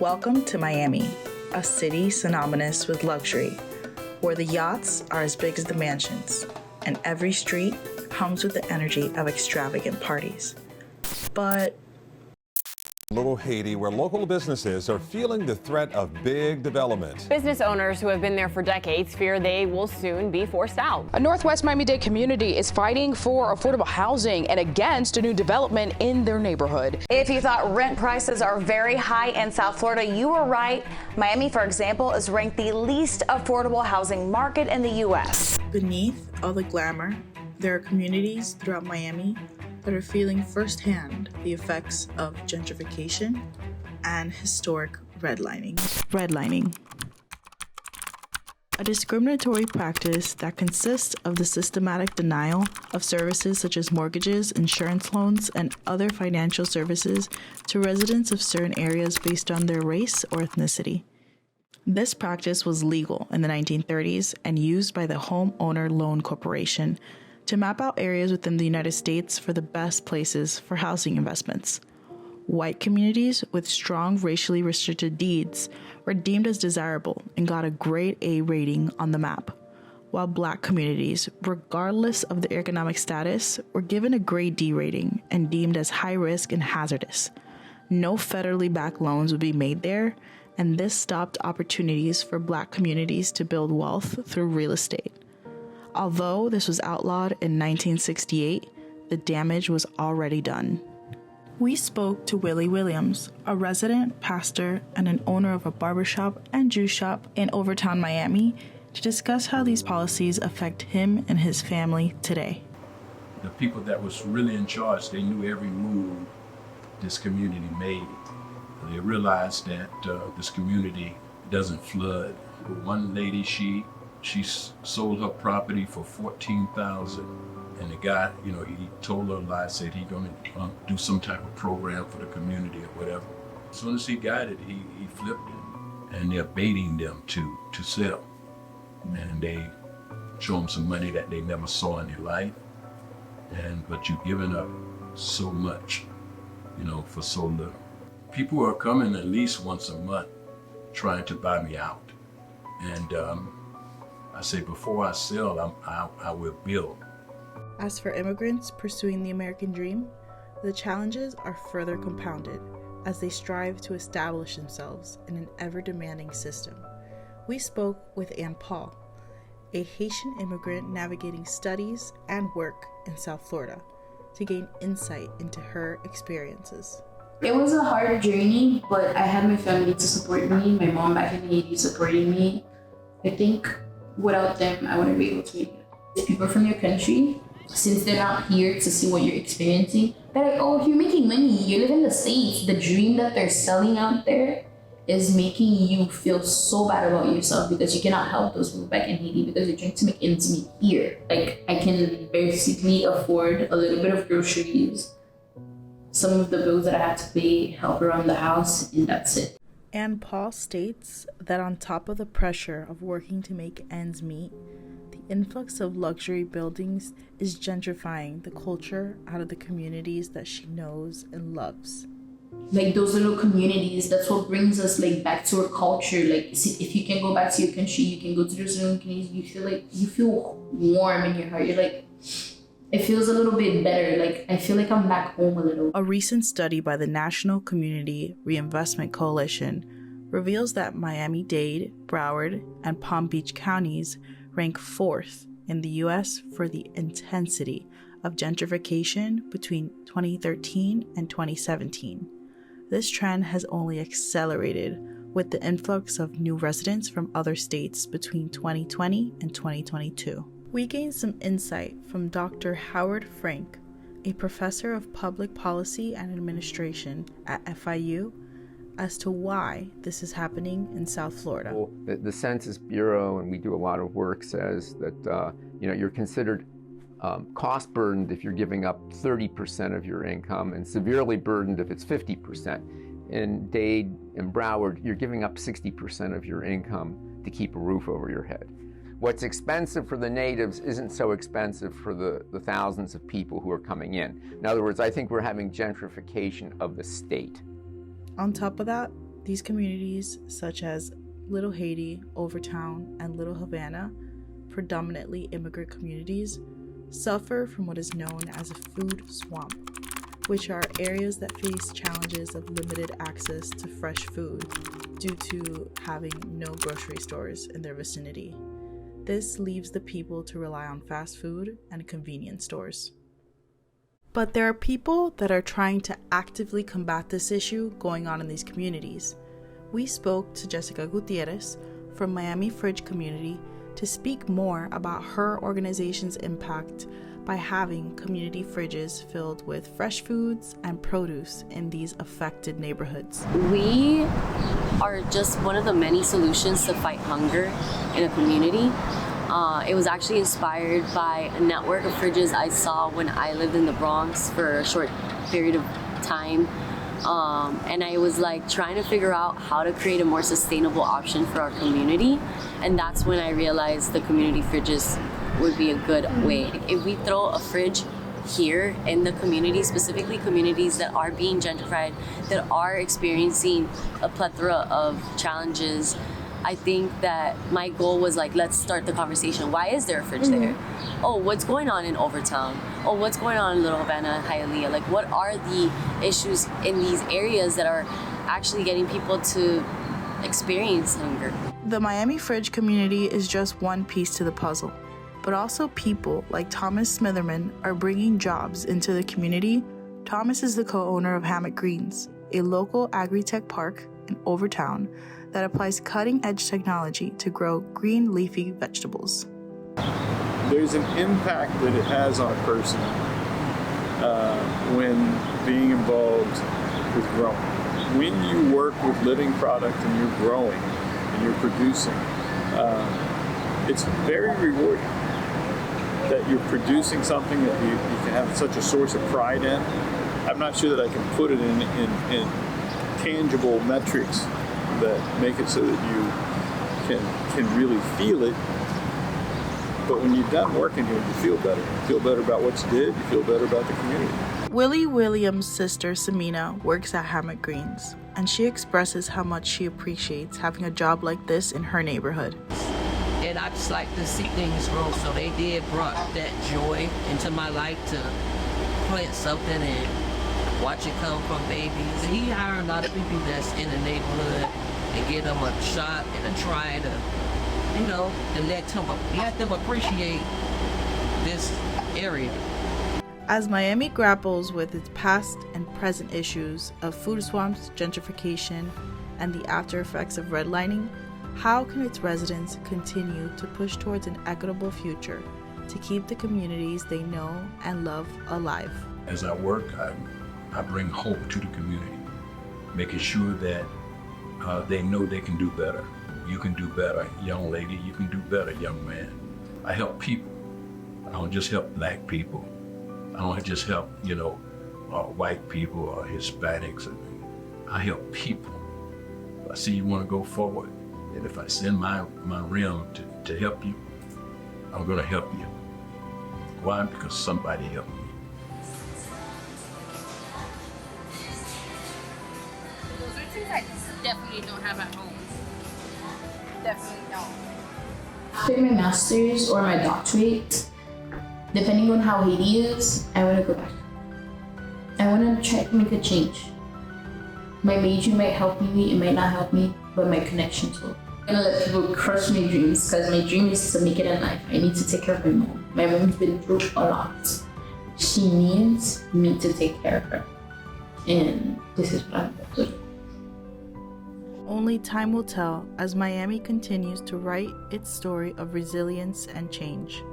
Welcome to Miami, a city synonymous with luxury, where the yachts are as big as the mansions, and every street hums with the energy of extravagant parties. But Little Haiti, where local businesses are feeling the threat of big development. Business owners who have been there for decades fear they will soon be forced out. A Northwest Miami-Dade community is fighting for affordable housing and against a new development in their neighborhood. If you thought rent prices are very high in South Florida, you were right. Miami, for example, is ranked the least affordable housing market in the U.S. beneath all the glamour, there are communities throughout Miami that are feeling firsthand the effects of gentrification and historic redlining. Redlining, a discriminatory practice that consists of the systematic denial of services such as mortgages, insurance loans, and other financial services to residents of certain areas based on their race or ethnicity. This practice was legal in the 1930s and used by the Homeowner Loan Corporation to map out areas within the United States for the best places for housing investments. White communities with strong racially restricted deeds were deemed as desirable and got a grade A rating on the map, while Black communities, regardless of their economic status, were given a grade D rating and deemed as high risk and hazardous. No federally backed loans would be made there, and this stopped opportunities for Black communities to build wealth through real estate. Although this was outlawed in 1968, the damage was already done. We spoke to Willie Williams, a resident, pastor, and an owner of a barbershop and juice shop in Overtown, Miami, to discuss how these policies affect him and his family today. The people that was really in charge, they knew every move this community made. They realized that this community doesn't flood. One lady, she sold her property for $14,000, and the guy, he told her lies, said he gonna do some type of program for the community or whatever. As soon as he got it, he flipped it, and they're baiting them to sell, and they show them some money that they never saw in their life, but you're giving up so much, for so little. People are coming at least once a month trying to buy me out, and I say, before I sell, I will build. As for immigrants pursuing the American dream, the challenges are further compounded as they strive to establish themselves in an ever-demanding system. We spoke with Ann Paul, a Haitian immigrant navigating studies and work in South Florida, to gain insight into her experiences. It was a hard journey, but I had my family to support me, my mom back in Haiti supporting me. I think without them, I wouldn't be able to make it. The people from your country, since they're not here to see what you're experiencing, they're like, oh, you're making money, you live in the States. The dream that they're selling out there is making you feel so bad about yourself because you cannot help those people back in Haiti because you're trying to make ends meet here. Like, I can basically afford a little bit of groceries, some of the bills that I have to pay, help around the house, and that's it. And Paul states that on top of the pressure of working to make ends meet, the influx of luxury buildings is gentrifying the culture out of the communities that she knows and loves. Like those little communities, that's what brings us back to our culture. If you can go back to your country, you can go to those little communities, you feel warm in your heart. You're like, it feels a little bit better. I feel like I'm back home a little. A recent study by the National Community Reinvestment Coalition reveals that Miami-Dade, Broward, and Palm Beach counties rank 4th in the U.S. for the intensity of gentrification between 2013 and 2017. This trend has only accelerated with the influx of new residents from other states between 2020 and 2022. We gained some insight from Dr. Howard Frank, a professor of public policy and administration at FIU, as to why this is happening in South Florida. The Census Bureau, and we do a lot of work, says that you're considered cost burdened if you're giving up 30% of your income and severely burdened if it's 50%. In Dade and Broward, you're giving up 60% of your income to keep a roof over your head. What's expensive for the natives isn't so expensive for the thousands of people who are coming in. In other words, I think we're having gentrification of the state. On top of that, These communities, such as Little Haiti, Overtown, and Little Havana, predominantly immigrant communities, suffer from what is known as a food swamp, which are areas that face challenges of limited access to fresh food due to having no grocery stores in their vicinity. This leaves the people to rely on fast food and convenience stores. But there are people that are trying to actively combat this issue going on in these communities. We spoke to Jessica Gutierrez from Miami Fridge Community to speak more about her organization's impact by having community fridges filled with fresh foods and produce in these affected neighborhoods. We are just one of the many solutions to fight hunger in a community. It was actually inspired by a network of fridges I saw when I lived in the Bronx for a short period of time. And I was like trying to figure out how to create a more sustainable option for our community. And that's when I realized the community fridges would be a good way. If we throw a fridge here in the community, specifically communities that are being gentrified, that are experiencing a plethora of challenges, I think that my goal was like, let's start the conversation. Why is there a fridge there? Oh, what's going on in Overtown? Oh, what's going on in Little Havana, Hialeah? Like, what are the issues in these areas that are actually getting people to experience hunger? The Miami Fridge community is just one piece to the puzzle, but also people like Thomas Smitherman are bringing jobs into the community. Thomas is the co-owner of Hammock Greens, a local agri-tech park in Overtown that applies cutting-edge technology to grow green leafy vegetables. There's an impact that it has on a person when being involved with growing. When you work with living product and you're growing and you're producing, it's very rewarding that you're producing something that you can have such a source of pride in. I'm not sure that I can put it in tangible metrics that make it so that you can really feel it. But when you're done working here, you feel better. You feel better about what you did. You feel better about the community. Willie Williams' sister, Samina, works at Hammock Greens, and she expresses how much she appreciates having a job like this in her neighborhood. And I just like to see things grow, so they did brought that joy into my life to plant something and watch it come from babies. And he hired a lot of people that's in the neighborhood and give them a shot and a try to, and let them appreciate this area. As Miami grapples with its past and present issues of food swamps, gentrification, and the after effects of redlining, how can its residents continue to push towards an equitable future to keep the communities they know and love alive? As I work, I bring hope to the community, making sure that they know they can do better. You can do better, young lady. You can do better, young man. I help people. I don't just help black people. I don't just help, white people or Hispanics. I help people. I see you want to go forward. And if I send my rim to help you, I'm going to help you. Why? Because somebody helped me. Those are things I definitely don't have at home. Definitely don't. After my master's or my doctorate, depending on how Haiti is, I want to go back. I want to try to make a change. My major might help me, it might not help me, but my connections will. I'm gonna let people crush my dreams, because my dream is to make it in life. I need to take care of my mom. My mom's been through a lot. She needs me to take care of her. And this is what I'm going to do. Only time will tell as Miami continues to write its story of resilience and change.